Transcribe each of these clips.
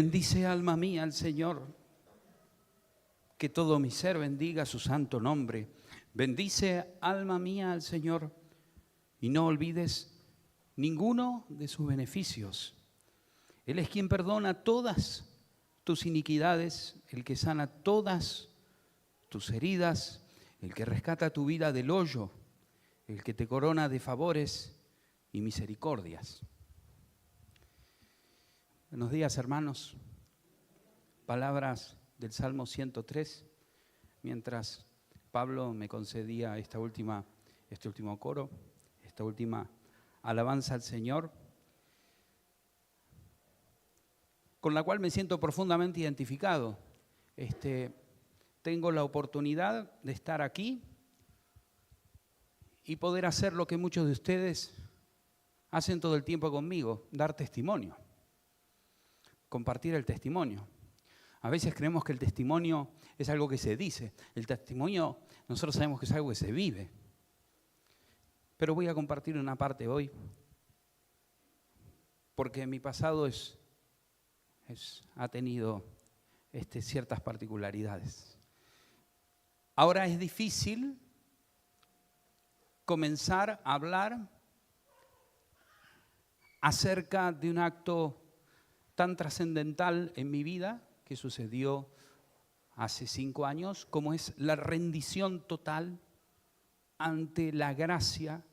Bendice alma mía al Señor, que todo mi ser bendiga su santo nombre. Bendice alma mía al Señor y no olvides ninguno de sus beneficios. Él es quien perdona todas tus iniquidades, el que sana todas tus heridas, el que rescata tu vida del hoyo, el que te corona de favores y misericordias. Buenos días, hermanos. Palabras del Salmo 103, mientras Pablo me concedía este último coro, esta última alabanza al Señor, con la cual me siento profundamente identificado. Tengo la oportunidad de estar aquí y poder hacer lo que muchos de ustedes hacen todo el tiempo conmigo, dar testimonio, compartir el testimonio. A veces creemos que el testimonio es algo que se dice. El testimonio, nosotros sabemos que es algo que se vive. Pero voy a compartir una parte hoy, porque mi pasado ha tenido ciertas particularidades. Ahora es difícil comenzar a hablar acerca de un acto tan trascendental en mi vida que sucedió hace 5 años, como es la rendición total ante la gracia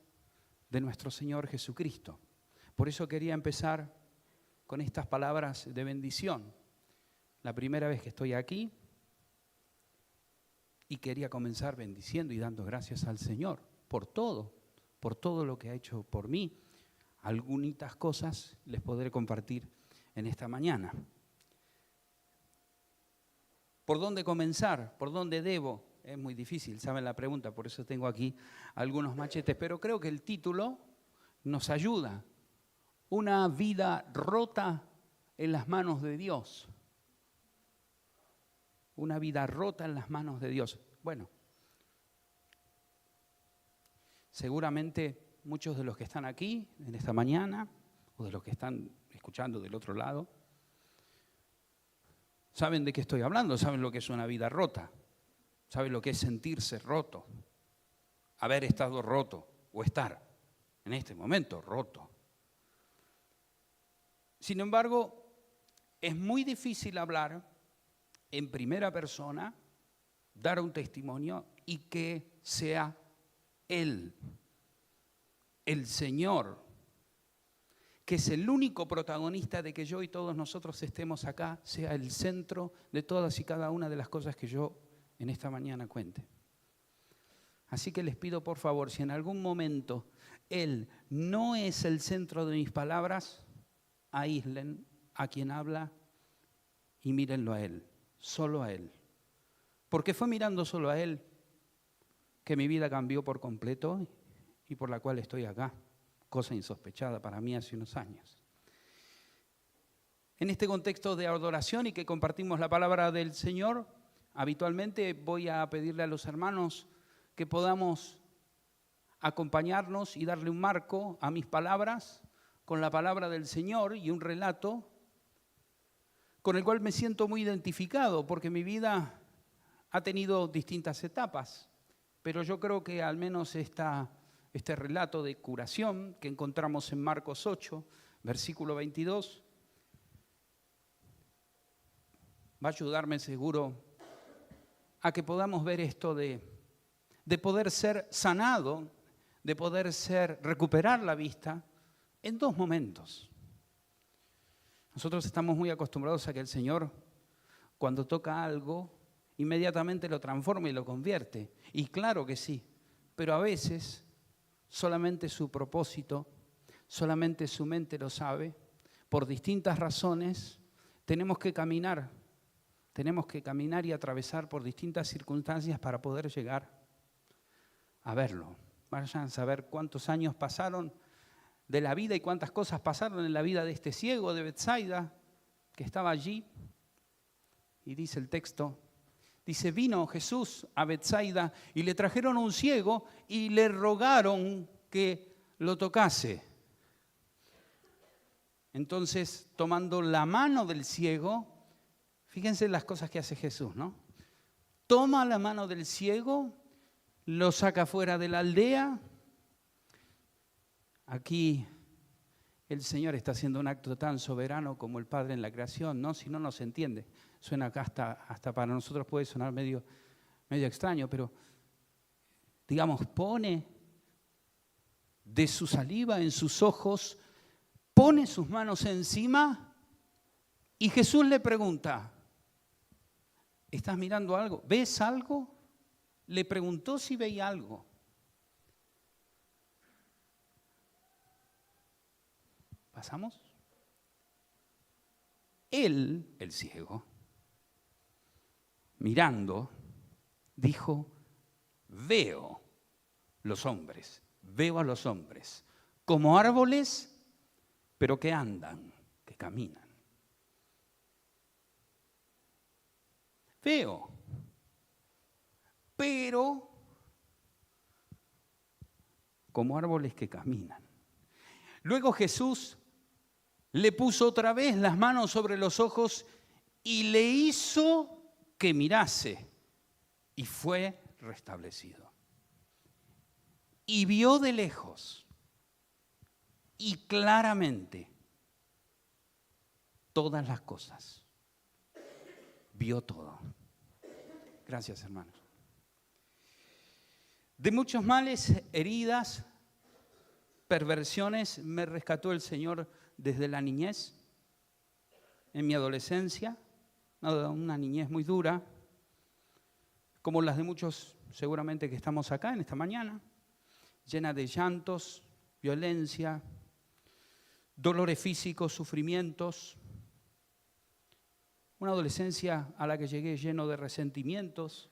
de nuestro Señor Jesucristo. Por eso quería empezar con estas palabras de bendición. La primera vez que estoy aquí y quería comenzar bendiciendo y dando gracias al Señor por todo lo que ha hecho por mí. Algunitas cosas les podré compartir en esta mañana. ¿Por dónde comenzar? ¿Por dónde debo? Es muy difícil, saben la pregunta, por eso tengo aquí algunos machetes, pero creo que el título nos ayuda. Una vida rota en las manos de Dios. Una vida rota en las manos de Dios. Bueno, seguramente muchos de los que están aquí en esta mañana, o de los que están escuchando del otro lado, saben de qué estoy hablando, saben lo que es una vida rota, saben lo que es sentirse roto, haber estado roto o estar en este momento roto. Sin embargo, es muy difícil hablar en primera persona, dar un testimonio y que sea Él, el Señor, que es el único protagonista de que yo y todos nosotros estemos acá, sea el centro de todas y cada una de las cosas que yo en esta mañana cuente. Así que les pido por favor, si en algún momento Él no es el centro de mis palabras, aíslen a quien habla y mírenlo a Él, solo a Él. Porque fue mirando solo a Él que mi vida cambió por completo y por la cual estoy acá. Cosa insospechada para mí hace unos años. En este contexto de adoración y que compartimos la palabra del Señor, habitualmente voy a pedirle a los hermanos que podamos acompañarnos y darle un marco a mis palabras con la palabra del Señor y un relato con el cual me siento muy identificado porque mi vida ha tenido distintas etapas, pero yo creo que al menos este relato de curación que encontramos en Marcos 8, versículo 22, va a ayudarme seguro a que podamos ver esto de poder ser sanado, de poder recuperar la vista en 2 momentos. Nosotros estamos muy acostumbrados a que el Señor, cuando toca algo, inmediatamente lo transforma y lo convierte. Y claro que sí, pero a veces solamente su propósito, solamente su mente lo sabe. Por distintas razones tenemos que caminar y atravesar por distintas circunstancias para poder llegar a verlo. Vayan a saber cuántos años pasaron de la vida y cuántas cosas pasaron en la vida de este ciego de Betsaida que estaba allí. Y dice el texto, dice, vino Jesús a Betsaida y le trajeron un ciego y le rogaron que lo tocase. Entonces, tomando la mano del ciego, fíjense las cosas que hace Jesús, ¿no? Toma la mano del ciego, lo saca fuera de la aldea. Aquí el Señor está haciendo un acto tan soberano como el Padre en la creación, ¿no? Si no, no se entiende. Suena acá hasta para nosotros puede sonar medio extraño, pero digamos, pone de su saliva en sus ojos, pone sus manos encima y Jesús le pregunta, ¿estás mirando algo? ¿Ves algo? Le preguntó si veía algo. ¿Pasamos? Él, el ciego, mirando, dijo, veo los hombres, veo a los hombres como árboles, pero que andan, que caminan. Veo, pero como árboles que caminan. Luego Jesús le puso otra vez las manos sobre los ojos y le hizo que mirase y fue restablecido. Y vio de lejos y claramente todas las cosas. Vio todo. Gracias, hermanos. De muchos males, heridas, perversiones, me rescató el Señor desde la niñez, en mi adolescencia, una niñez muy dura, como las de muchos seguramente que estamos acá en esta mañana, llena de llantos, violencia, dolores físicos, sufrimientos. Una adolescencia a la que llegué lleno de resentimientos,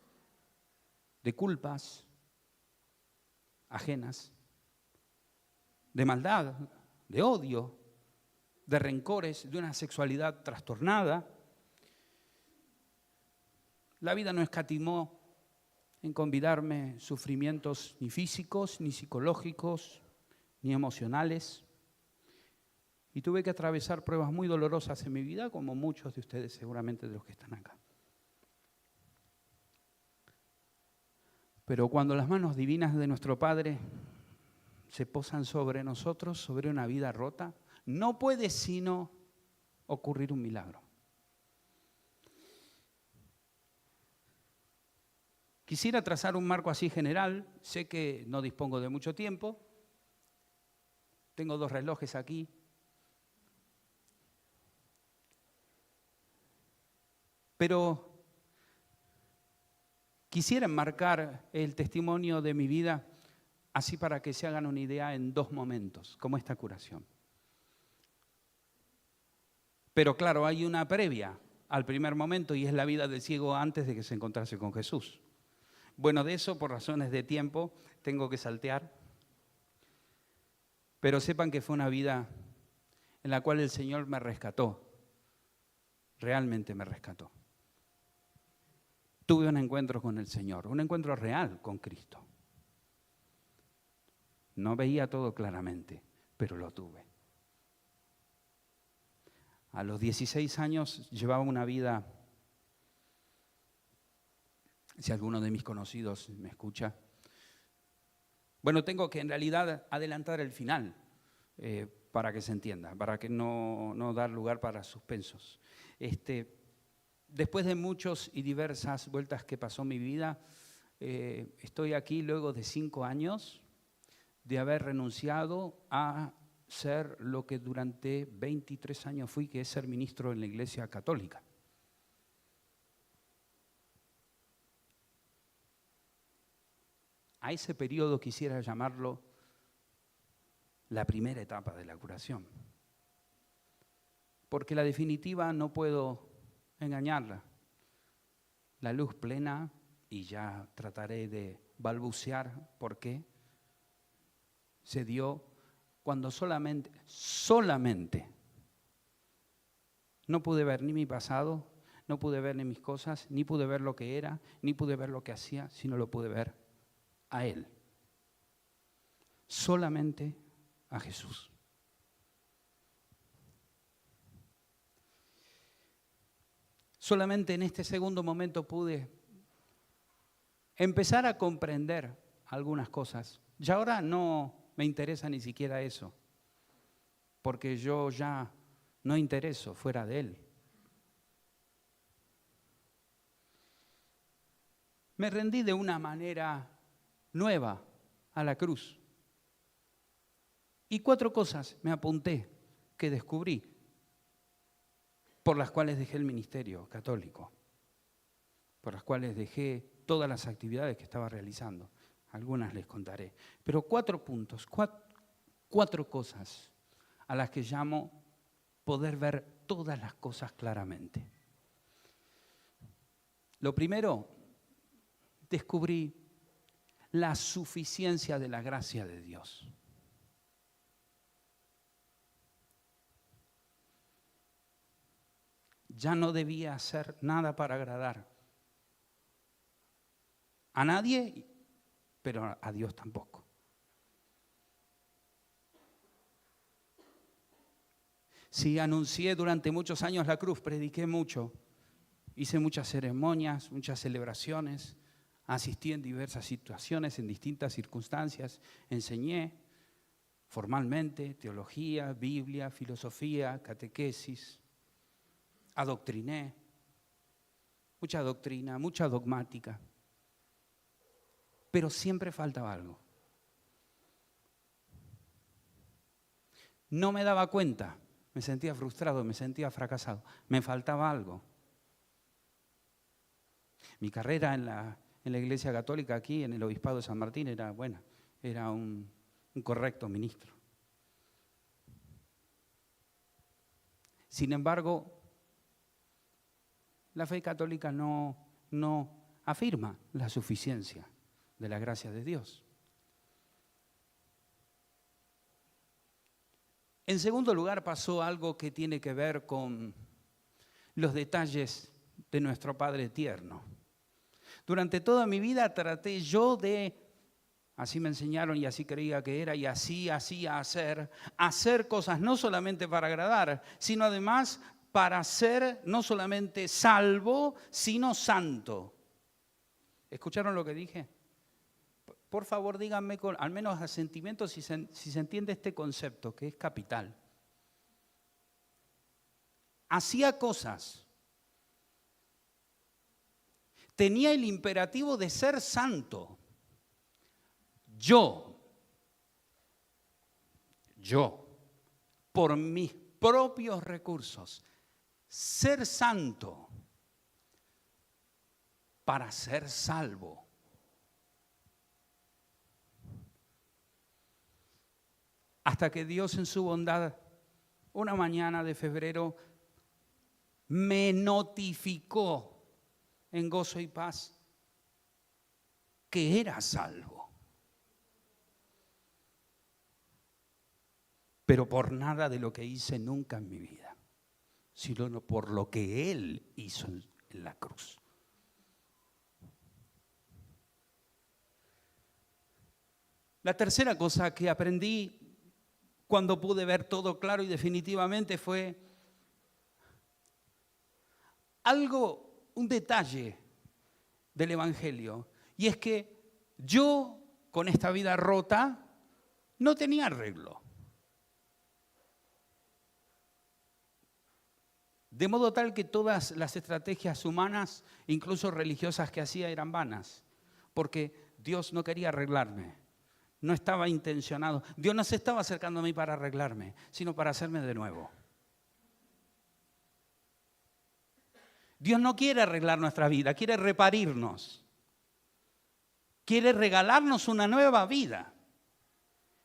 de culpas ajenas, de maldad, de odio, de rencores, de una sexualidad trastornada. La vida no escatimó en convidarme sufrimientos ni físicos, ni psicológicos, ni emocionales. Y tuve que atravesar pruebas muy dolorosas en mi vida, como muchos de ustedes seguramente de los que están acá. Pero cuando las manos divinas de nuestro Padre se posan sobre nosotros, sobre una vida rota, no puede sino ocurrir un milagro. Quisiera trazar un marco así general, sé que no dispongo de mucho tiempo, tengo 2 relojes aquí. Pero quisiera enmarcar el testimonio de mi vida así para que se hagan una idea en 2 momentos, como esta curación. Pero claro, hay una previa al primer momento y es la vida del ciego antes de que se encontrase con Jesús. Bueno, de eso por razones de tiempo tengo que saltear, pero sepan que fue una vida en la cual el Señor me rescató, realmente me rescató. Tuve un encuentro con el Señor, un encuentro real con Cristo. No veía todo claramente, pero lo tuve. A los 16 años llevaba una vida, si alguno de mis conocidos me escucha, bueno, tengo que en realidad adelantar el final para que se entienda, para que no dar lugar para suspensos. Después de muchas y diversas vueltas que pasó mi vida, estoy aquí luego de 5 años de haber renunciado a ser lo que durante 23 años fui, que es ser ministro en la Iglesia Católica. A ese periodo quisiera llamarlo la primera etapa de la curación, porque la definitiva no puedo engañarla. La luz plena, y ya trataré de balbucear por qué, se dio cuando solamente, no pude ver ni mi pasado, no pude ver ni mis cosas, ni pude ver lo que era, ni pude ver lo que hacía, sino lo pude ver a Él. Solamente a Jesús. Solamente en este segundo momento pude empezar a comprender algunas cosas. Y ahora no me interesa ni siquiera eso, porque yo ya no intereso fuera de Él. Me rendí de una manera nueva a la cruz. Y 4 cosas me apunté que descubrí, por las cuales dejé el ministerio católico, por las cuales dejé todas las actividades que estaba realizando. Algunas les contaré. Pero 4 puntos, 4 cosas a las que llamo poder ver todas las cosas claramente. Lo primero, descubrí la suficiencia de la gracia de Dios. Ya no debía hacer nada para agradar a nadie, pero a Dios tampoco. Sí, anuncié durante muchos años la cruz, prediqué mucho, hice muchas ceremonias, muchas celebraciones, asistí en diversas situaciones, en distintas circunstancias, enseñé formalmente teología, Biblia, filosofía, catequesis, adoctriné, mucha doctrina, mucha dogmática, pero siempre faltaba algo. No me daba cuenta, me sentía frustrado, me sentía fracasado, me faltaba algo. Mi carrera en la Iglesia Católica aquí, en el Obispado de San Martín, era buena, era un correcto ministro. Sin embargo, la fe católica no afirma la suficiencia de la gracia de Dios. En segundo lugar, pasó algo que tiene que ver con los detalles de nuestro Padre Tierno. Durante toda mi vida traté yo de, así me enseñaron y así creía que era, y así hacía hacer cosas no solamente para agradar, sino además para ser no solamente salvo, sino santo. ¿Escucharon lo que dije? Por favor, díganme con al menos asentimiento si se entiende este concepto, que es capital. Hacía cosas. Tenía el imperativo de ser santo. Yo, por mis propios recursos, ser santo para ser salvo. Hasta que Dios en su bondad, una mañana de febrero, me notificó en gozo y paz que era salvo. Pero por nada de lo que hice nunca en mi vida, sino por lo que Él hizo en la cruz. La tercera cosa que aprendí cuando pude ver todo claro y definitivamente fue un detalle del Evangelio. Y es que yo, con esta vida rota, no tenía arreglo. De modo tal que todas las estrategias humanas, incluso religiosas que hacía, eran vanas. Porque Dios no quería arreglarme. No estaba intencionado. Dios no se estaba acercando a mí para arreglarme, sino para hacerme de nuevo. Dios no quiere arreglar nuestra vida, quiere reparirnos. Quiere regalarnos una nueva vida.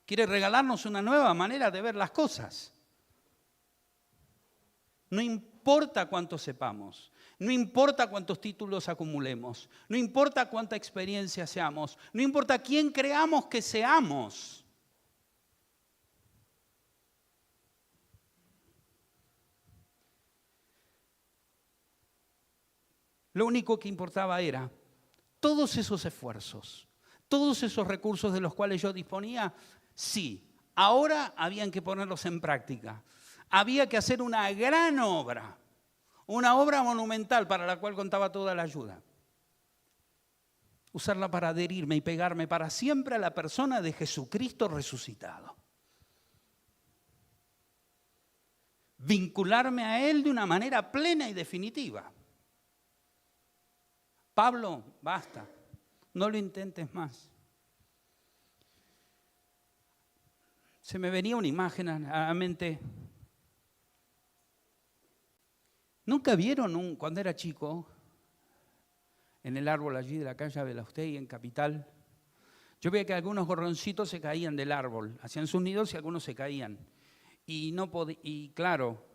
Quiere regalarnos una nueva manera de ver las cosas. No importa cuánto sepamos, no importa cuántos títulos acumulemos, no importa cuánta experiencia seamos, no importa quién creamos que seamos. Lo único que importaba era todos esos esfuerzos, todos esos recursos de los cuales yo disponía, sí, ahora habían que ponerlos en práctica. Había que hacer una gran obra Una obra monumental para la cual contaba toda la ayuda. Usarla para adherirme y pegarme para siempre a la persona de Jesucristo resucitado. Vincularme a Él de una manera plena y definitiva. Pablo, basta, no lo intentes más. Se me venía una imagen a la mente. ¿Nunca vieron cuando era chico, en el árbol allí de la calle Belaustey, en Capital? Yo veía que algunos gorroncitos se caían del árbol, hacían sus nidos y algunos se caían. Y claro,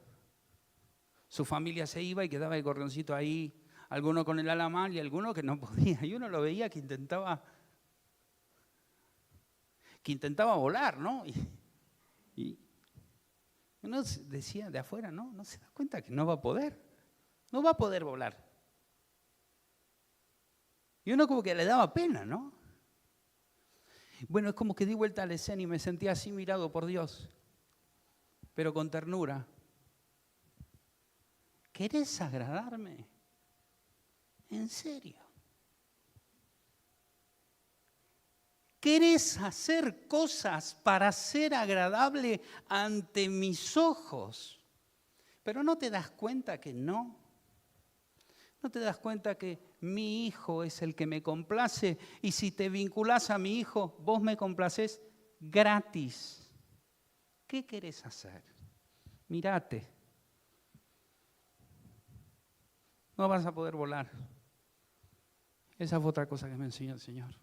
su familia se iba y quedaba el gorroncito ahí, alguno con el ala mal y alguno que no podía. Y uno lo veía que intentaba volar, ¿no? Y uno decía de afuera, no se da cuenta que no va a poder volar. Y uno como que le daba pena, ¿no? Bueno, es como que di vuelta a la escena y me sentía así mirado por Dios, pero con ternura. ¿Querés agradarme? ¿En serio? ¿Querés hacer cosas para ser agradable ante mis ojos? Pero no te das cuenta que no. ¿No te das cuenta que mi hijo es el que me complace? Y si te vinculás a mi hijo, vos me complacés gratis. ¿Qué querés hacer? Mírate. No vas a poder volar. Esa fue otra cosa que me enseñó el Señor.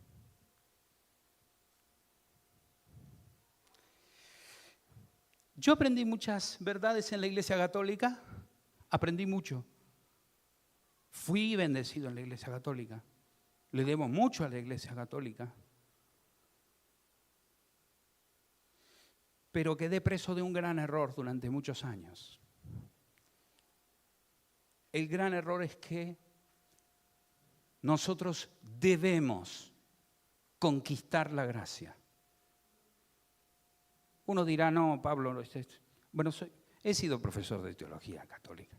Yo aprendí muchas verdades en la Iglesia Católica. Aprendí mucho. Fui bendecido en la Iglesia Católica. Le debo mucho a la Iglesia Católica. Pero quedé preso de un gran error durante muchos años. El gran error es que nosotros debemos conquistar la gracia. Uno dirá, no, Pablo, bueno, he sido profesor de teología católica.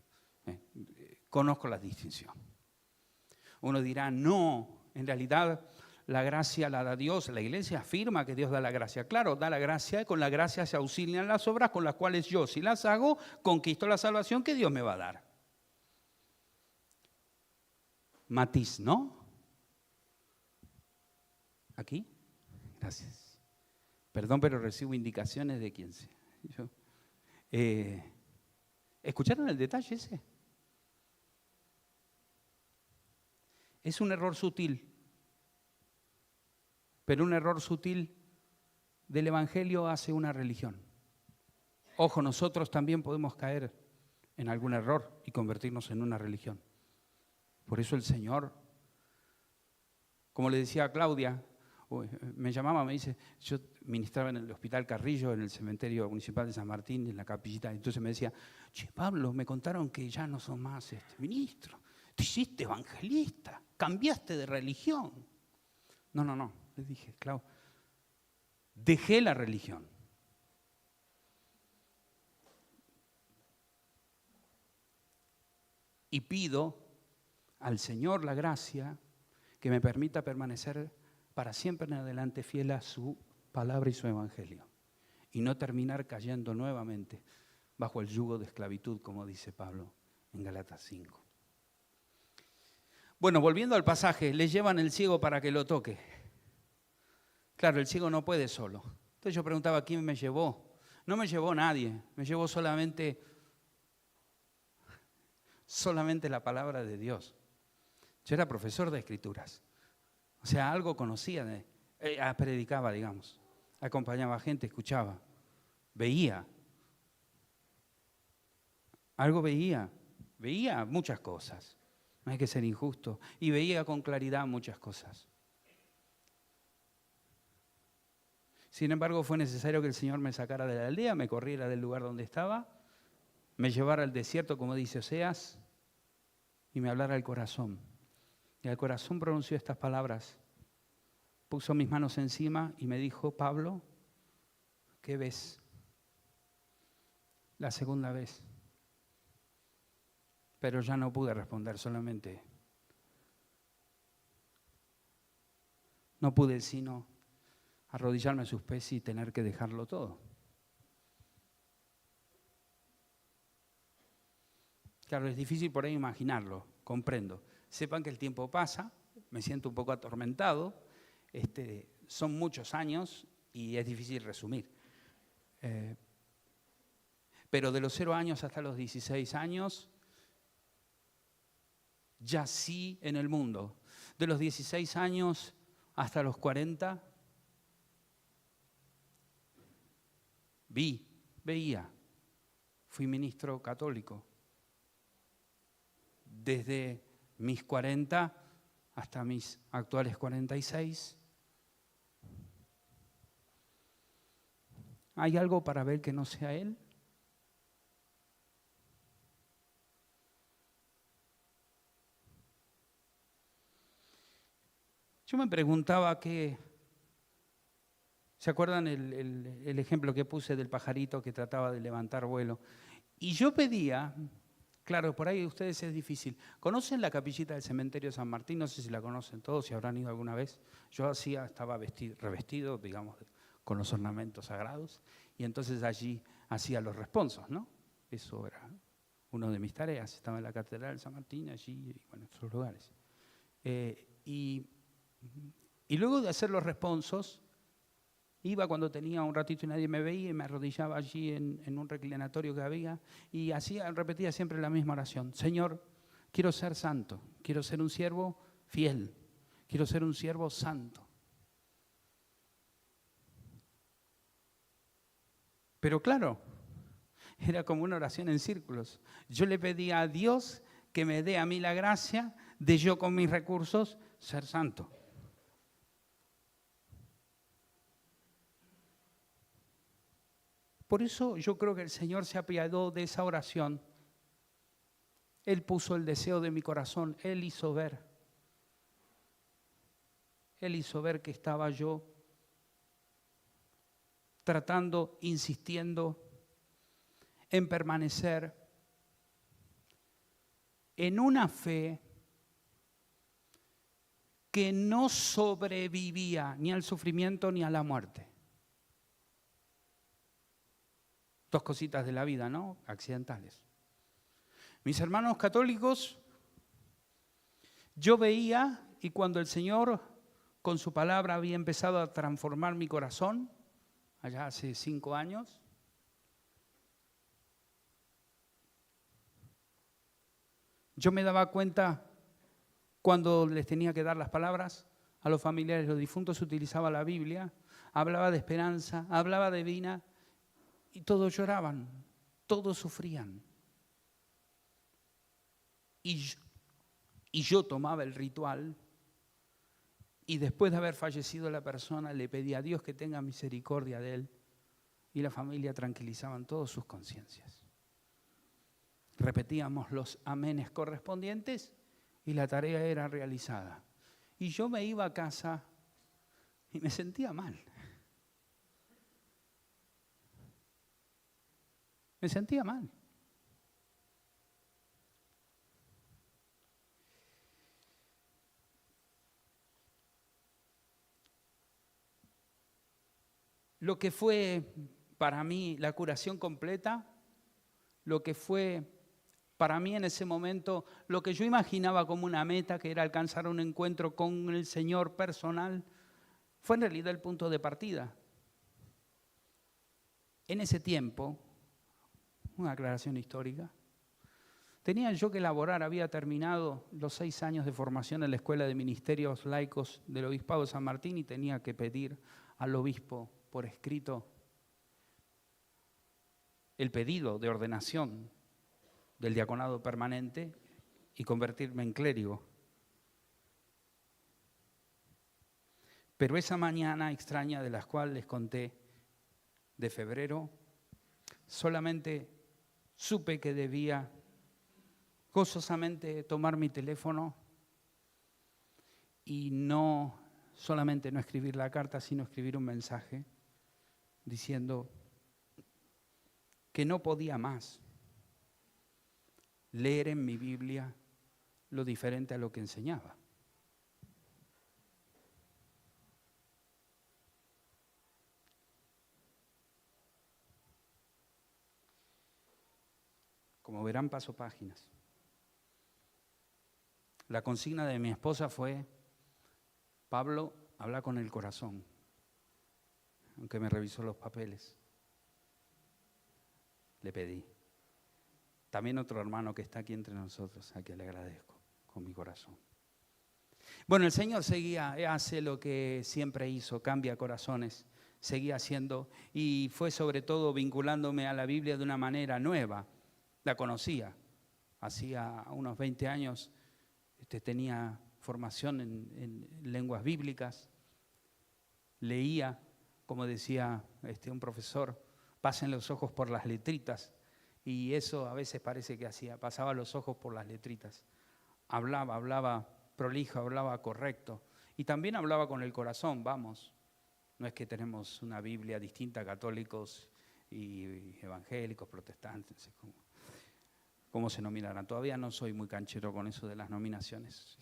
Conozco la distinción. Uno dirá, no, en realidad la gracia la da Dios. La Iglesia afirma que Dios da la gracia. Claro, da la gracia y con la gracia se auxilian las obras con las cuales yo, si las hago, conquisto la salvación que Dios me va a dar. Matiz, ¿no? ¿Aquí? Gracias. Perdón, pero recibo indicaciones de quien sea. ¿Escucharon el detalle ese? Es un error sutil, pero un error sutil del Evangelio hace una religión. Ojo, nosotros también podemos caer en algún error y convertirnos en una religión. Por eso el Señor, como le decía a Claudia, me llamaba, me dice, yo ministraba en el Hospital Carrillo, en el cementerio municipal de San Martín, en la capillita, entonces me decía, che, Pablo, me contaron que ya no son más ministro, te hiciste evangelista, cambiaste de religión. No, le dije, Clau, dejé la religión. Y pido al Señor la gracia que me permita permanecer para siempre en adelante fiel a su palabra y su evangelio. Y no terminar cayendo nuevamente bajo el yugo de esclavitud, como dice Pablo en Gálatas 5. Bueno, volviendo al pasaje, le llevan el ciego para que lo toque. Claro, el ciego no puede solo. Entonces yo preguntaba, ¿quién me llevó? No me llevó nadie, me llevó solamente la palabra de Dios. Yo era profesor de escrituras, o sea, algo conocía, predicaba, digamos, acompañaba a gente, escuchaba, veía, algo veía muchas cosas, no hay que ser injusto, y veía con claridad muchas cosas. Sin embargo, fue necesario que el Señor me sacara de la aldea, me corriera del lugar donde estaba, me llevara al desierto, como dice Oseas, y me hablara al corazón. Y al corazón pronunció estas palabras. Puso mis manos encima y me dijo, Pablo, ¿qué ves? La segunda vez. pero ya no pude responder, solamente no pude sino arrodillarme a sus pies y tener que dejarlo todo. Claro, es difícil por ahí imaginarlo, comprendo. Sepan que el tiempo pasa, me siento un poco atormentado, son muchos años y es difícil resumir. Pero de los 0 años hasta los 16 años, yací en el mundo. De los 16 años hasta los 40, veía, fui ministro católico. Desde mis 40 hasta mis actuales 46. ¿Hay algo para ver que no sea Él? Yo me preguntaba qué... ¿Se acuerdan el ejemplo que puse del pajarito que trataba de levantar vuelo? Y yo pedía, claro, por ahí ustedes es difícil. ¿Conocen la capillita del cementerio de San Martín? No sé si la conocen todos, si habrán ido alguna vez. Yo estaba revestido, digamos, con los ornamentos sagrados, y entonces allí hacía los responsos, ¿no? Eso era una de mis tareas. Estaba en la Catedral de San Martín, allí, y bueno, en otros lugares. Y luego de hacer los responsos, iba cuando tenía un ratito y nadie me veía y me arrodillaba allí en un reclinatorio que había y repetía siempre la misma oración. Señor, quiero ser santo, quiero ser un siervo fiel, quiero ser un siervo santo. Pero claro, era como una oración en círculos. Yo le pedía a Dios que me dé a mí la gracia de yo con mis recursos ser santo. Por eso yo creo que el Señor se apiadó de esa oración. Él puso el deseo de mi corazón, Él hizo ver que estaba yo tratando, insistiendo en permanecer en una fe que no sobrevivía ni al sufrimiento ni a la muerte. 2 cositas de la vida, ¿no? Accidentales. Mis hermanos católicos, yo veía, y cuando el Señor con su palabra había empezado a transformar mi corazón, allá hace 5 años, yo me daba cuenta cuando les tenía que dar las palabras a los familiares, los difuntos, utilizaba la Biblia, hablaba de esperanza, hablaba de vida, y todos lloraban, todos sufrían. Y yo tomaba el ritual y después de haber fallecido la persona le pedí a Dios que tenga misericordia de él y la familia tranquilizaban todas sus conciencias. Repetíamos los amenes correspondientes y la tarea era realizada. Y yo me iba a casa y me sentía mal. Me sentía mal. Lo que fue para mí la curación completa, lo que fue para mí en ese momento, lo que yo imaginaba como una meta, que era alcanzar un encuentro con el Señor personal, fue en realidad el punto de partida. En ese tiempo, una aclaración histórica, tenía yo que elaborar, había terminado los 6 años de formación en la Escuela de Ministerios Laicos del Obispado de San Martín y tenía que pedir al obispo por escrito el pedido de ordenación del diaconado permanente y convertirme en clérigo. Pero esa mañana extraña de la cual les conté, de febrero, solamente supe que debía gozosamente tomar mi teléfono y no solamente no escribir la carta, sino escribir un mensaje diciendo que no podía más, leer en mi Biblia lo diferente a lo que enseñaba. Como verán, paso páginas. La consigna de mi esposa fue: Pablo, habla con el corazón, aunque me revisó los papeles. Le pedí. También otro hermano que está aquí entre nosotros, a quien le agradezco con mi corazón. Bueno, el Señor hace lo que siempre hizo, cambia corazones, seguía haciendo, y fue sobre todo vinculándome a la Biblia de una manera nueva. La conocía, hacía unos 20 años tenía formación en lenguas bíblicas, leía, como decía un profesor, pasen los ojos por las letritas, y eso a veces parece que hacía, pasaba los ojos por las letritas. Hablaba prolijo, hablaba correcto, y también hablaba con el corazón, vamos. No es que tenemos una Biblia distinta a católicos y evangélicos, protestantes, ¿cómo se nominarán? Todavía no soy muy canchero con eso de las nominaciones.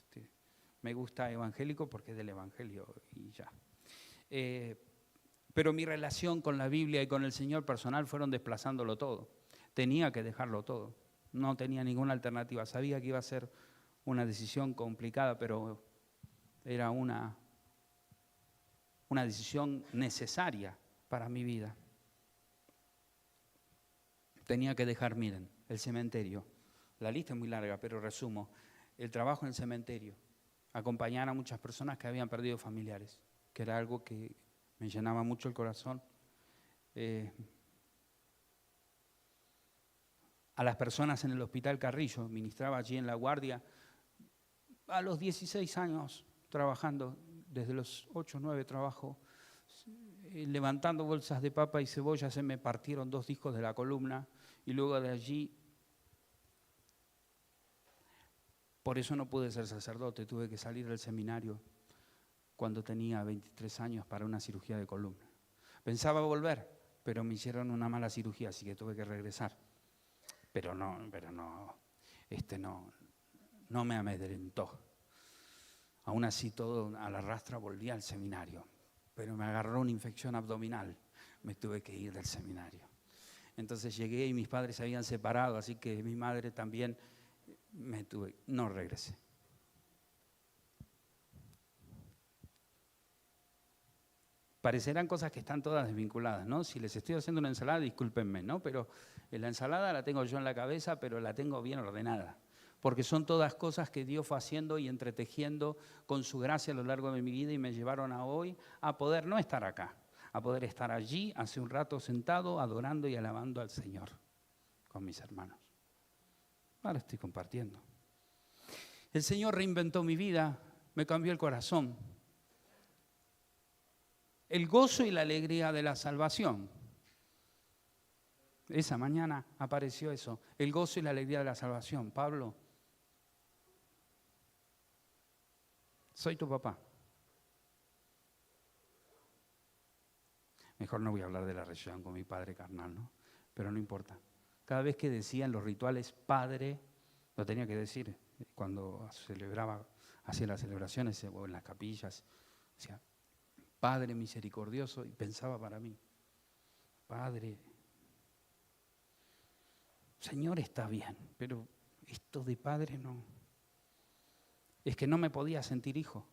Me gusta evangélico porque es del evangelio y ya. Pero mi relación con la Biblia y con el Señor personal fueron desplazándolo todo. Tenía que dejarlo todo. No tenía ninguna alternativa. Sabía que iba a ser una decisión complicada, pero era una decisión necesaria para mi vida. Tenía que dejar, miren, el cementerio. La lista es muy larga, pero resumo. El trabajo en el cementerio. Acompañar a muchas personas que habían perdido familiares, que era algo que me llenaba mucho el corazón. A las personas en el Hospital Carrillo, ministraba allí en La Guardia, a los 16 años trabajando, desde los 8 o 9 trabajo, levantando bolsas de papa y cebolla, se me partieron 2 discos de la columna, y luego de allí, por eso no pude ser sacerdote, tuve que salir del seminario cuando tenía 23 años para una cirugía de columna. Pensaba volver, pero me hicieron una mala cirugía, así que tuve que regresar. Pero no me amedrentó. Aún así, todo a la rastra volví al seminario, pero me agarró una infección abdominal, me tuve que ir del seminario. Entonces llegué y mis padres se habían separado, así que mi madre también no regresé. Parecerán cosas que están todas desvinculadas, ¿no? Si les estoy haciendo una ensalada, discúlpenme, ¿no? Pero la ensalada la tengo yo en la cabeza, pero la tengo bien ordenada. Porque son todas cosas que Dios fue haciendo y entretejiendo con su gracia a lo largo de mi vida y me llevaron a hoy a poder no estar acá, a poder estar allí hace un rato sentado, adorando y alabando al Señor con mis hermanos. Ahora estoy compartiendo. El Señor reinventó mi vida, me cambió el corazón. El gozo y la alegría de la salvación. Esa mañana apareció eso, el gozo y la alegría de la salvación. Pablo, soy tu papá. Mejor no voy a hablar de la relación con mi padre carnal, ¿no? Pero no importa. Cada vez que decían los rituales, Padre, lo tenía que decir cuando celebraba, hacía las celebraciones o en las capillas, decía, Padre misericordioso, y pensaba para mí, Padre, Señor está bien, pero esto de Padre no. Es que no me podía sentir hijo.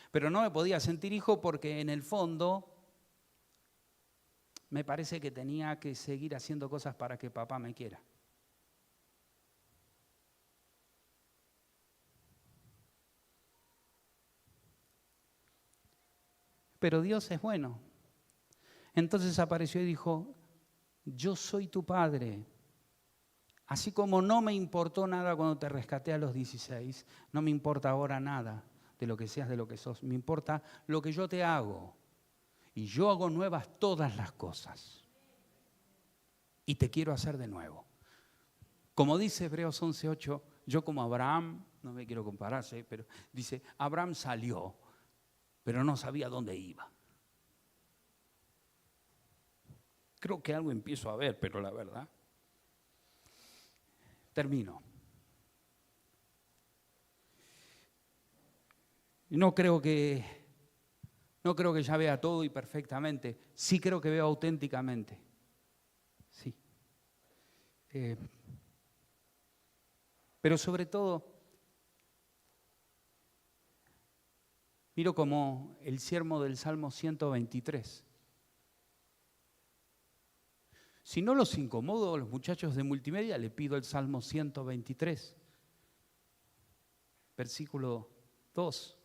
Pero no me podía sentir hijo porque en el fondo me parece que tenía que seguir haciendo cosas para que papá me quiera. Pero Dios es bueno. Entonces apareció y dijo, yo soy tu padre. Así como no me importó nada cuando te rescaté a los 16, no me importa ahora nada de lo que seas, de lo que sos. Me importa lo que yo te hago. Y yo hago nuevas todas las cosas. Y te quiero hacer de nuevo. Como dice Hebreos 11:8, yo como Abraham, no me quiero compararse, pero dice, Abraham salió, pero no sabía dónde iba. Creo que algo empiezo a ver, pero la verdad. Termino. No creo que ya vea todo y perfectamente. Sí creo que veo auténticamente. Sí. Pero sobre todo, miro como el siervo del Salmo 123. Si no los incomodo a los muchachos de multimedia, le pido el Salmo 123, versículo 2.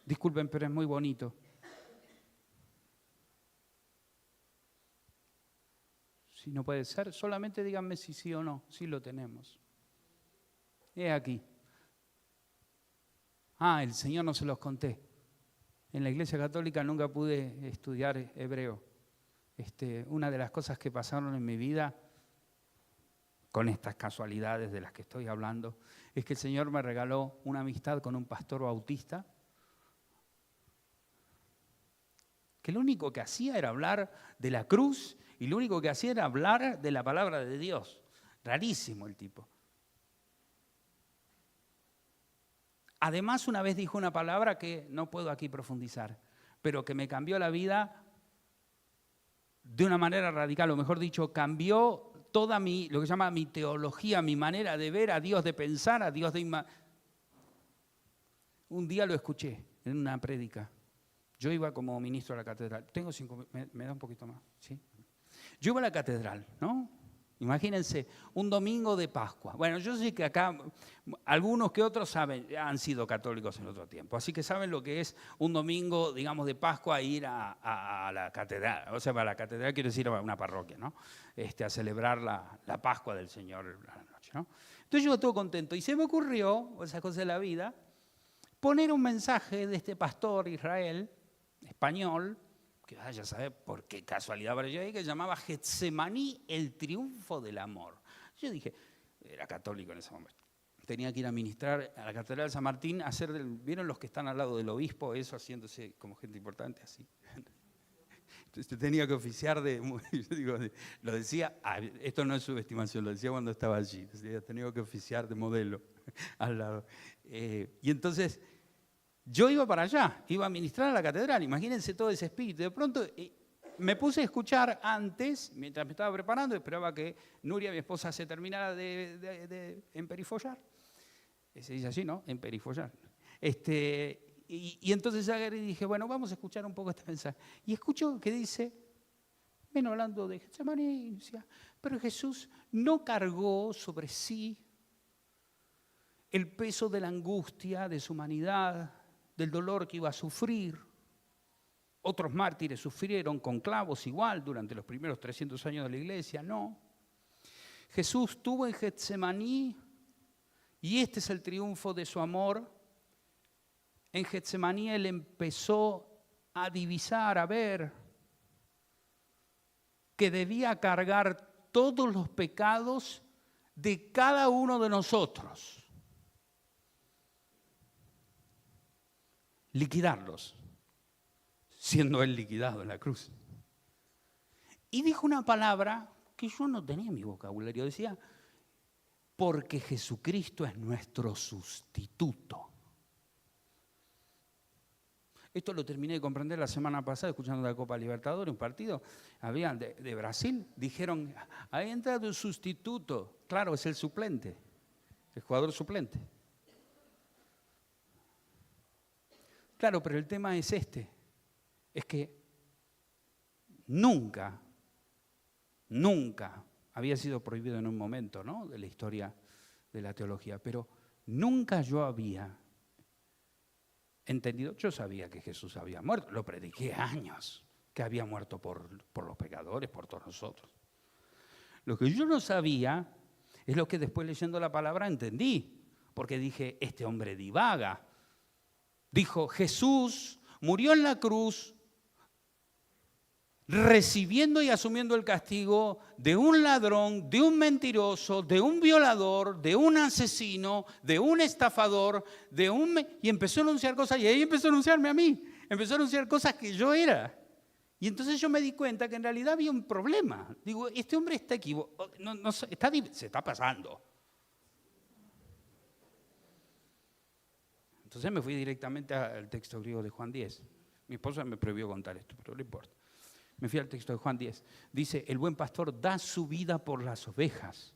Disculpen, pero es muy bonito. Si no puede ser, solamente díganme si sí o no. Sí lo tenemos. He aquí. El Señor no se los conté. En la Iglesia Católica nunca pude estudiar hebreo. Una de las cosas que pasaron en mi vida, con estas casualidades de las que estoy hablando, es que el Señor me regaló una amistad con un pastor bautista, que lo único que hacía era hablar de la cruz y lo único que hacía era hablar de la palabra de Dios. Rarísimo el tipo. Además, una vez dijo una palabra que no puedo aquí profundizar, pero que me cambió la vida de una manera radical, o mejor dicho, cambió toda lo que se llama mi teología, mi manera de ver a Dios, de pensar a Dios. Un día lo escuché en una prédica. Yo iba como ministro a la catedral. Tengo 5, me da un poquito más, ¿sí? Yo iba a la catedral, ¿no? Imagínense, un domingo de Pascua. Bueno, yo sé que acá algunos que otros saben, han sido católicos en otro tiempo, así que saben lo que es un domingo, digamos, de Pascua, ir a la catedral. O sea, para la catedral quiero decir a una parroquia, ¿no? A celebrar la Pascua del Señor a la noche, ¿no? Entonces yo todo contento y se me ocurrió, esa cosa de la vida, poner un mensaje de este pastor Israel, español, que vaya a saber por qué casualidad apareció ahí, que llamaba Getsemaní, el triunfo del amor. Yo dije, era católico en ese momento, tenía que ir a ministrar a la Catedral de San Martín, ¿vieron los que están al lado del obispo? Eso, haciéndose como gente importante, así. Entonces tenía que oficiar yo digo, lo decía, esto no es subestimación, lo decía cuando estaba allí, tenía que oficiar de modelo al lado. Y entonces yo iba para allá, iba a ministrar a la catedral, imagínense todo ese espíritu. De pronto me puse a escuchar antes, mientras me estaba preparando, esperaba que Nuria, mi esposa, se terminara de emperifollar. Se dice así, ¿no? Emperifollar. Y entonces agarré y dije, bueno, vamos a escuchar un poco este mensaje. Y escucho que dice, ven hablando de Getsemaní, decía, pero Jesús no cargó sobre sí el peso de la angustia de su humanidad, del dolor que iba a sufrir. Otros mártires sufrieron con clavos igual durante los primeros 300 años de la iglesia. No. Jesús tuvo en Getsemaní, y este es el triunfo de su amor. En Getsemaní él empezó a divisar, a ver que debía cargar todos los pecados de cada uno de nosotros. Liquidarlos, siendo él liquidado en la cruz. Y dijo una palabra que yo no tenía en mi vocabulario, decía, porque Jesucristo es nuestro sustituto. Esto lo terminé de comprender la semana pasada, escuchando la Copa Libertadores, un partido había de Brasil, dijeron, ahí ha entrado un sustituto, claro, es el suplente, el jugador suplente. Claro, pero el tema es es que nunca había sido prohibido en un momento, ¿no?, de la historia de la teología, pero nunca yo había entendido, yo sabía que Jesús había muerto, lo prediqué años, que había muerto por los pecadores, por todos nosotros. Lo que yo no sabía es lo que después leyendo la palabra entendí, porque dije, este hombre divaga. Dijo, Jesús murió en la cruz recibiendo y asumiendo el castigo de un ladrón, de un mentiroso, de un violador, de un asesino, de un estafador, y empezó a anunciar cosas, y ahí empezó a anunciarme a mí, empezó a anunciar cosas que yo era. Y entonces yo me di cuenta que en realidad había un problema. Digo, este hombre está equivocado, se está pasando. Entonces me fui directamente al texto griego de Juan 10. Mi esposa me prohibió contar esto, pero no importa. Me fui al texto de Juan 10. Dice, el buen pastor da su vida por las ovejas.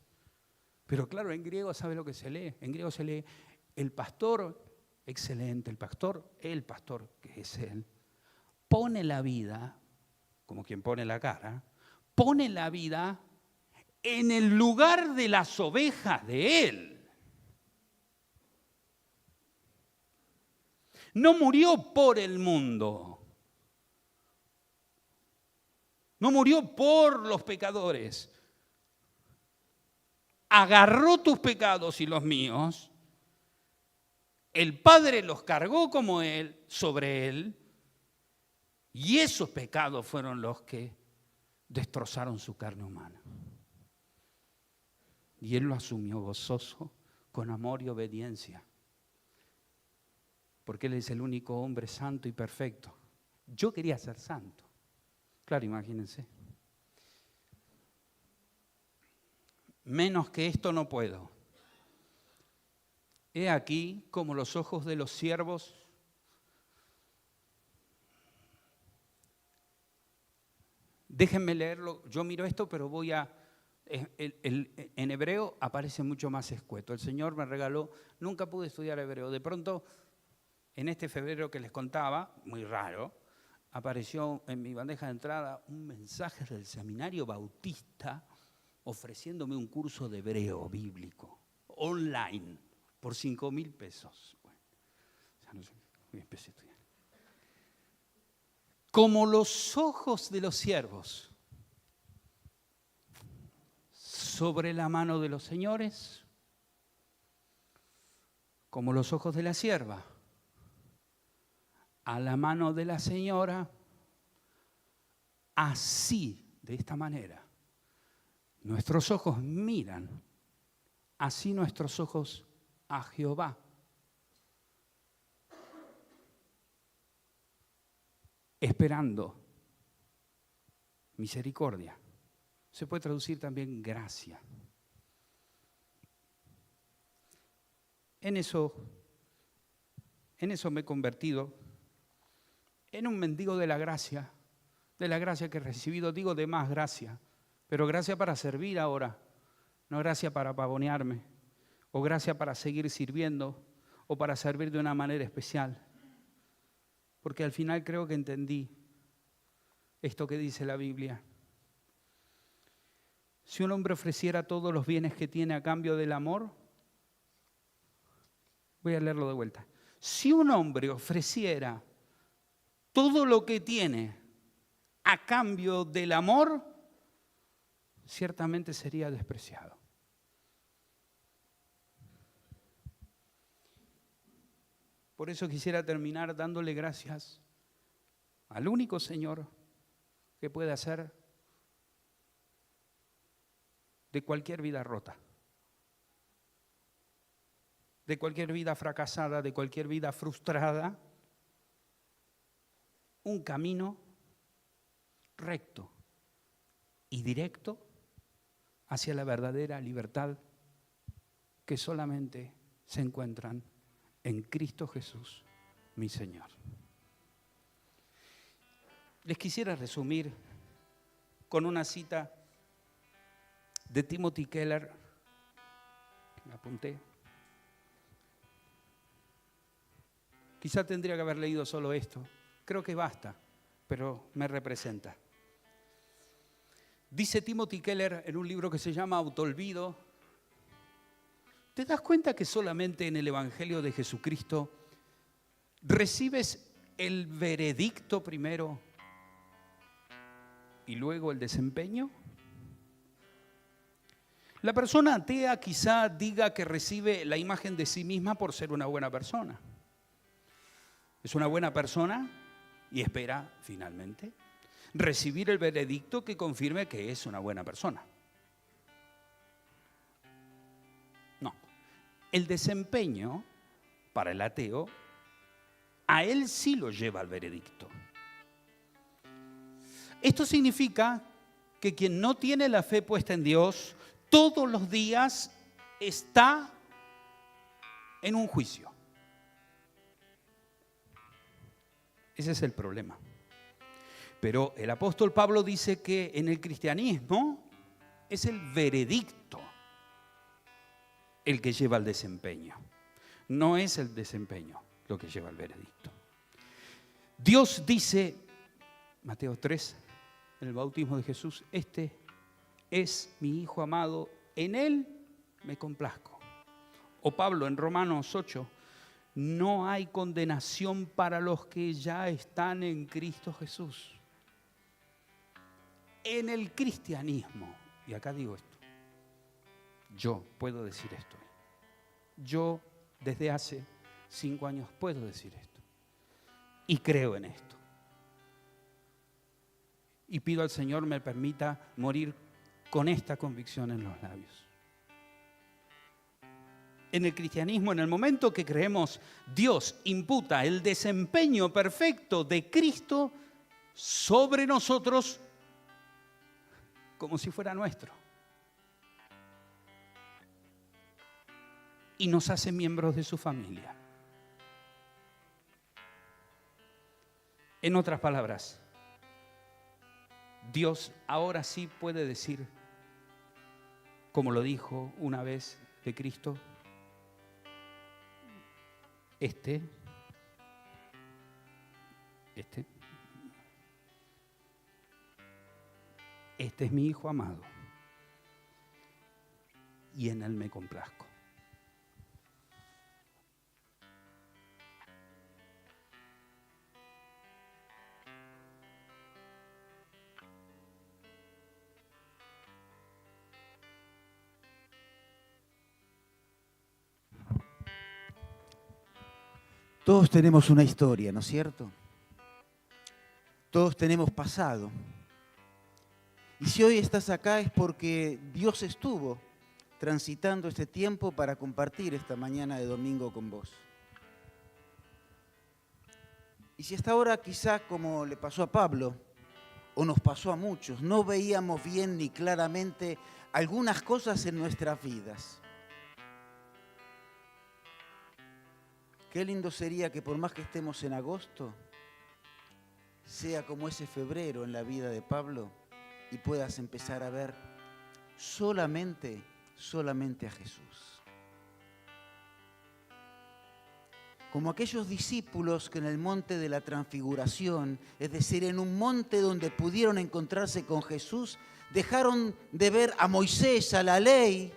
Pero claro, en griego, ¿sabe lo que se lee? En griego se lee, el pastor, excelente, el pastor, que es él, pone la vida, como quien pone la cara, pone la vida en el lugar de las ovejas de él. No murió por el mundo. No murió por los pecadores. Agarró tus pecados y los míos. El Padre los cargó como él, sobre él. Y esos pecados fueron los que destrozaron su carne humana. Y él lo asumió gozoso, con amor y obediencia. Porque él es el único hombre santo y perfecto. Yo quería ser santo. Claro, imagínense. Menos que esto no puedo. He aquí como los ojos de los siervos déjenme leerlo, yo miro esto, pero voy a... En hebreo aparece mucho más escueto. El Señor me regaló, nunca pude estudiar hebreo. De pronto, en este febrero que les contaba, muy raro, apareció en mi bandeja de entrada un mensaje del seminario bautista ofreciéndome un curso de hebreo bíblico, online, por 5.000 pesos. Bueno, ya no sé, empecé a estudiar. Como los ojos de los siervos sobre la mano de los señores, como los ojos de la sierva a la mano de la señora, así, de esta manera, nuestros ojos miran, así nuestros ojos a Jehová. Esperando misericordia. Se puede traducir también gracia. En eso me he convertido en un mendigo de la gracia que he recibido, digo de más gracia, pero gracia para servir ahora, no gracia para pavonearme, o gracia para seguir sirviendo, o para servir de una manera especial. Porque al final creo que entendí esto que dice la Biblia. Si un hombre ofreciera todos los bienes que tiene a cambio del amor, voy a leerlo de vuelta. Si un hombre ofreciera todo lo que tiene a cambio del amor, ciertamente sería despreciado. Por eso quisiera terminar dándole gracias al único Señor que puede hacer de cualquier vida rota, de cualquier vida fracasada, de cualquier vida frustrada, un camino recto y directo hacia la verdadera libertad que solamente se encuentran en Cristo Jesús, mi Señor. Les quisiera resumir con una cita de Timothy Keller, que me apunté. Quizá tendría que haber leído solo esto. Creo que basta, pero me representa. Dice Timothy Keller en un libro que se llama Autoolvido, ¿te das cuenta que solamente en el Evangelio de Jesucristo recibes el veredicto primero y luego el desempeño? La persona atea quizá diga que recibe la imagen de sí misma por ser una buena persona. Es una buena persona y espera, finalmente, recibir el veredicto que confirme que es una buena persona. No. El desempeño, para el ateo, a él sí lo lleva al veredicto. Esto significa que quien no tiene la fe puesta en Dios, todos los días está en un juicio. Ese es el problema. Pero el apóstol Pablo dice que en el cristianismo es el veredicto el que lleva al desempeño. No es el desempeño lo que lleva al veredicto. Dios dice, Mateo 3, en el bautismo de Jesús, este es mi Hijo amado, en Él me complazco. O Pablo en Romanos 8, no hay condenación para los que ya están en Cristo Jesús. En el cristianismo, y acá digo esto, yo puedo decir esto. Yo desde hace 5 años puedo decir esto. Y creo en esto. Y pido al Señor me permita morir con esta convicción en los labios. En el cristianismo, en el momento que creemos, Dios imputa el desempeño perfecto de Cristo sobre nosotros como si fuera nuestro. Y nos hace miembros de su familia. En otras palabras, Dios ahora sí puede decir, como lo dijo una vez de Cristo, este es mi Hijo amado y en Él me complazco. Todos tenemos una historia, ¿no es cierto? Todos tenemos pasado. Y si hoy estás acá es porque Dios estuvo transitando este tiempo para compartir esta mañana de domingo con vos. Y si hasta ahora quizá como le pasó a Pablo, o nos pasó a muchos, no veíamos bien ni claramente algunas cosas en nuestras vidas. Qué lindo sería que por más que estemos en agosto, sea como ese febrero en la vida de Pablo y puedas empezar a ver solamente a Jesús. Como aquellos discípulos que en el monte de la Transfiguración, es decir, en un monte donde pudieron encontrarse con Jesús, dejaron de ver a Moisés, a la ley,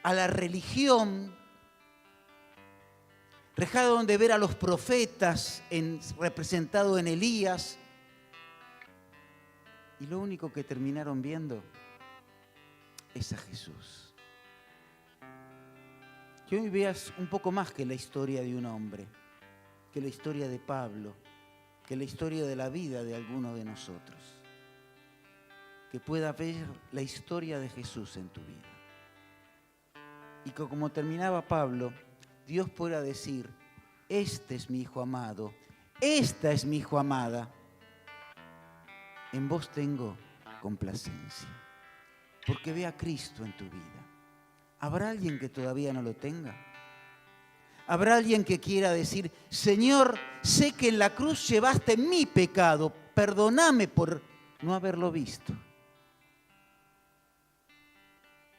a la religión, dejaron de ver a los profetas representados en Elías, y lo único que terminaron viendo es a Jesús. Que hoy veas un poco más que la historia de un hombre, que la historia de Pablo, que la historia de la vida de alguno de nosotros. Que pueda ver la historia de Jesús en tu vida. Y que como terminaba Pablo, Dios pueda decir, este es mi Hijo amado, esta es mi Hijo amada. En vos tengo complacencia, porque ve a Cristo en tu vida. ¿Habrá alguien que todavía no lo tenga? ¿Habrá alguien que quiera decir, Señor, sé que en la cruz llevaste mi pecado, perdóname por no haberlo visto?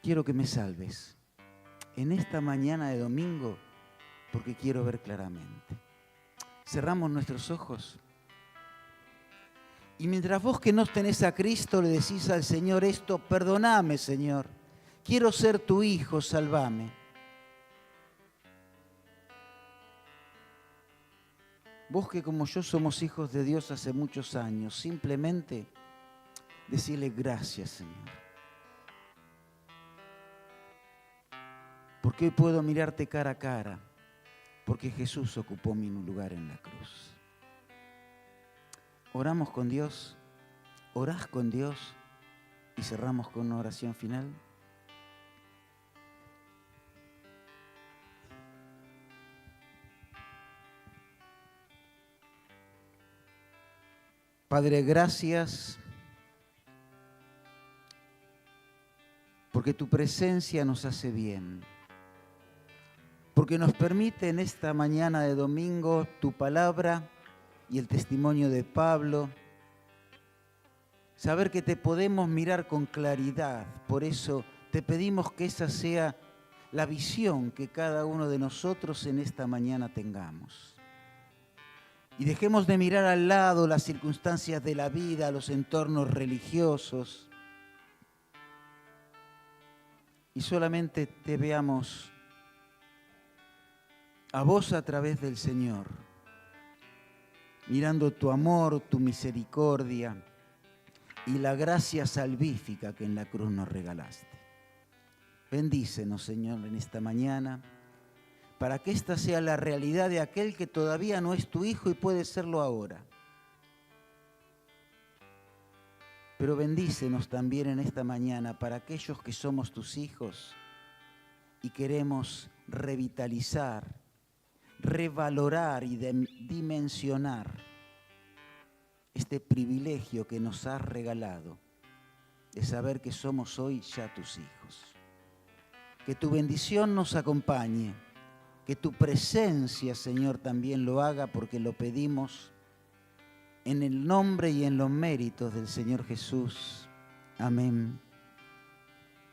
Quiero que me salves en esta mañana de domingo, porque quiero ver claramente. Cerramos nuestros ojos. Y mientras vos que no tenés a Cristo le decís al Señor esto, perdóname, Señor. Quiero ser tu hijo, sálvame. Vos que como yo somos hijos de Dios hace muchos años, simplemente decirle gracias, Señor. Porque hoy puedo mirarte cara a cara, porque Jesús ocupó mi lugar en la cruz. Oramos con Dios, orás con Dios y cerramos con una oración final. Padre, gracias porque tu presencia nos hace bien, porque nos permite en esta mañana de domingo tu palabra y el testimonio de Pablo, saber que te podemos mirar con claridad. Por eso te pedimos que esa sea la visión que cada uno de nosotros en esta mañana tengamos. Y dejemos de mirar al lado las circunstancias de la vida, los entornos religiosos, y solamente te veamos a vos a través del Señor, mirando tu amor, tu misericordia y la gracia salvífica que en la cruz nos regalaste. Bendícenos, Señor, en esta mañana, para que esta sea la realidad de aquel que todavía no es tu hijo y puede serlo ahora. Pero bendícenos también en esta mañana para aquellos que somos tus hijos y queremos revitalizar, revalorar y dimensionar este privilegio que nos has regalado de saber que somos hoy ya tus hijos. Que tu bendición nos acompañe, que tu presencia, Señor, también lo haga, porque lo pedimos en el nombre y en los méritos del Señor Jesús. Amén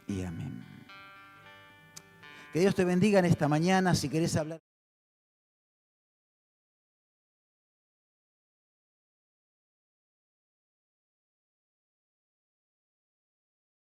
y amén. Que Dios te bendiga en esta mañana. Si querés hablar